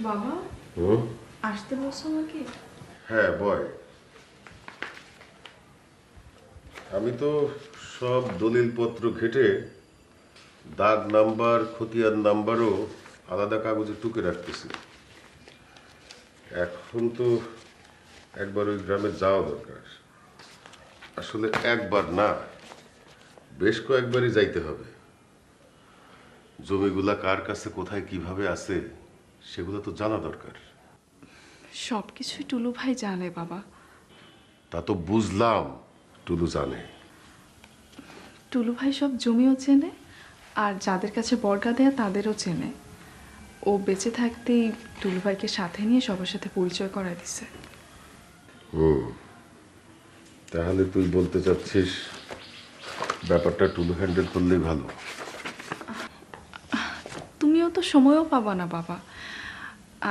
বাবা হুম? আসতে বলছো আমাকে? হ্যাঁ বয়। আমি তো সব দলিলপত্র ঘেটে দাগ নাম্বার খতিয়ান নাম্বারও আলাদা কাগজে টুকে রাখতেছি। এখন তো একবার ওই গ্রামে যাওয়া দরকার। আসলে একবার না, বেশ কয়েকবারই যাইতে হবে। জমিগুলা কার কাছে কোথায় কিভাবে আছে সেগুলো তো জানা দরকার। সব কিছুই টুলু ভাই জানে বাবা। তা তো বুঝলাম, টুলু জানে। টুলু ভাই সব জমিও চেনে, আর যাদের কাছে বর্গা দেয়া তাদেরও চেনে। ও বেঁচে থাকতেই টুলু ভাইকে সাথে নিয়ে সবার সাথে পরিচয় করায় দিছে। তাহলে তুই বলতে চাচ্ছিস ব্যাপারটা টুলু হ্যান্ডেল করলেই ভালো? তুমিও তো সময়ও পাবা না বাবা,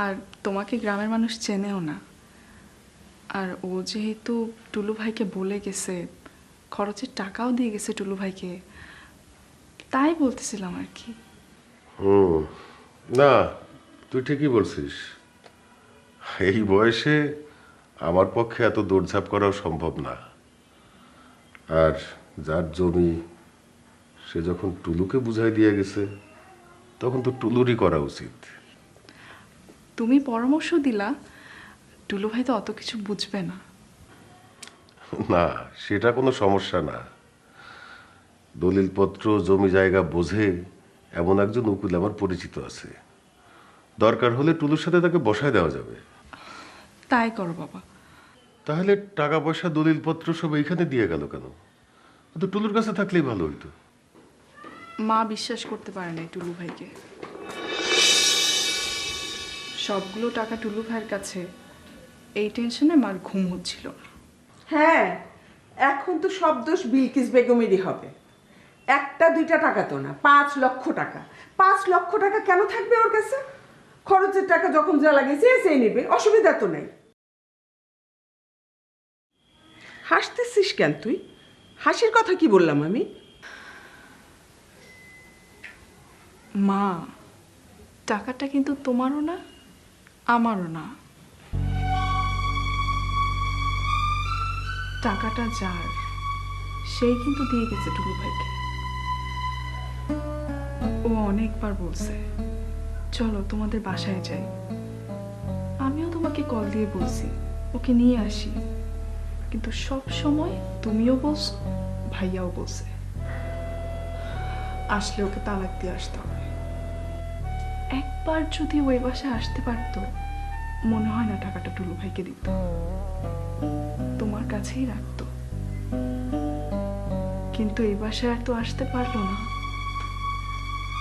আর তোমাকে গ্রামের মানুষ চেনেও না। আর ও যেহেতু টুলু ভাইকে বলে গেছে, খরচের টাকাও দিয়ে গেছে টুলু ভাইকে, তাই বলতেছিলাম আর কি। না, তুই ঠিকই বলছিস। এই বয়সে আমার পক্ষে এত দৌড়ঝাঁপ করাও সম্ভব না। আর যার জমি, সে যখন টুলুকে বুঝাই দিয়ে গেছে, তখন তো টুলুরই করা উচিত। তুমি পরামর্শ দিলা, টুলু ভাই তো অত কিছু বুঝবে না। না, সেটা কোনো সমস্যা না। দলিলপত্র জমি জায়গা বোঝে এমন একজন উকিল আমার পরিচিত আছে। দরকার হলে টুলুর সাথে তাকে বসায় দেওয়া যাবে। তাই করো বাবা। তাহলে টাকা পয়সা দলিলপত্র সব এইখানে দিয়ে গেল কেন? তো টুলুর কাছে থাকলেই ভালো হইতো। মা বিশ্বাস করতে পারে না টুলু ভাইকে। সবগুলো টাকা টুলু ভাইয়ের কাছে, এই টেনশনে মার ঘুম হচ্ছিল না। হ্যাঁ, এখন তো সব দোষ বিলকিস বেগমেরই হবে। একটা দুইটা টাকা তো না, 5 লক্ষ টাকা। 5 লক্ষ টাকা কেন থাকবে ওর কাছে? খরচের টাকা যখন যা লাগে সে নেবে, অসুবিধা তো নেই। হাসতেছিস কেন তুই? হাসির কথা কি বললাম আমি? মা, টাকাটা কিন্তু তোমারও না, আমারও না। টাকাটা যার, সেই কিন্তু দিয়ে গেছে টুলু ভাইকে। ও অনেকবার বলছে চলো তোমাদের বাসায় যাই। আমিও তোমাকে কল দিয়ে বলছি ওকে নিয়ে আসি, কিন্তু সব সময় তুমিও বলছো, ভাইয়াও বলছে আসলে ওকে তালাক দিয়ে আসতে হবে। একবার যদি ওই বাসায় আসতে পারতো, মনে হয় না টাকাটা টুলু ভাইকে দিত, তোমার কাছেই রাখতো। কিন্তু এই বাসায় আর তো আসতে পারলো না,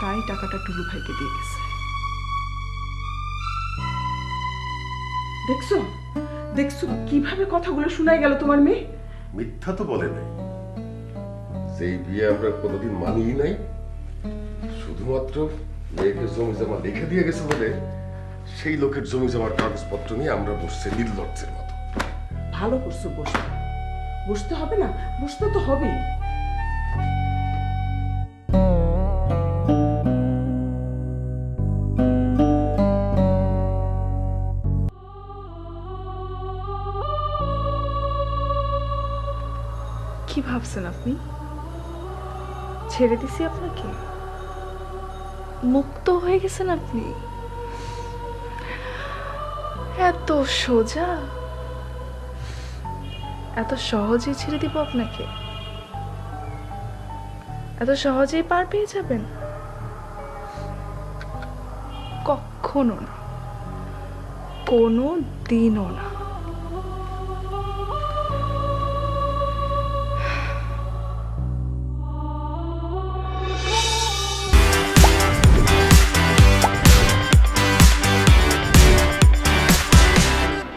তাই টাকাটা টুলু ভাইকে দিয়ে গেছে। দেখছো দেখছো কিভাবে কথাগুলো শোনায় গেল তোমার মেয়ে? মিথ্যা তো বলে নাই। যেই বিয়ে আমরা কোনোদিন মানিই নাই, শুধুমাত্র মেয়েকে জমি জমা লিখে দিয়ে গেছে বলে সেই লোকের জমি জমার কাগজপত্র নিয়ে আমরা বসছি নির্লজ্জের মতো। ভালো করছো, বসতে বসতে হবে না? বসতে তো হবেই। কি ভাবছেন আপনি? ছেড়ে দিছি আপনাকে? মুক্ত হয়ে গেছেন আপনি? এত সোজা, এত সহজেই ছেড়ে দিব আপনাকে? এত সহজেই পার পেয়ে যাবেন? কখনো না, কোনো দিনও না।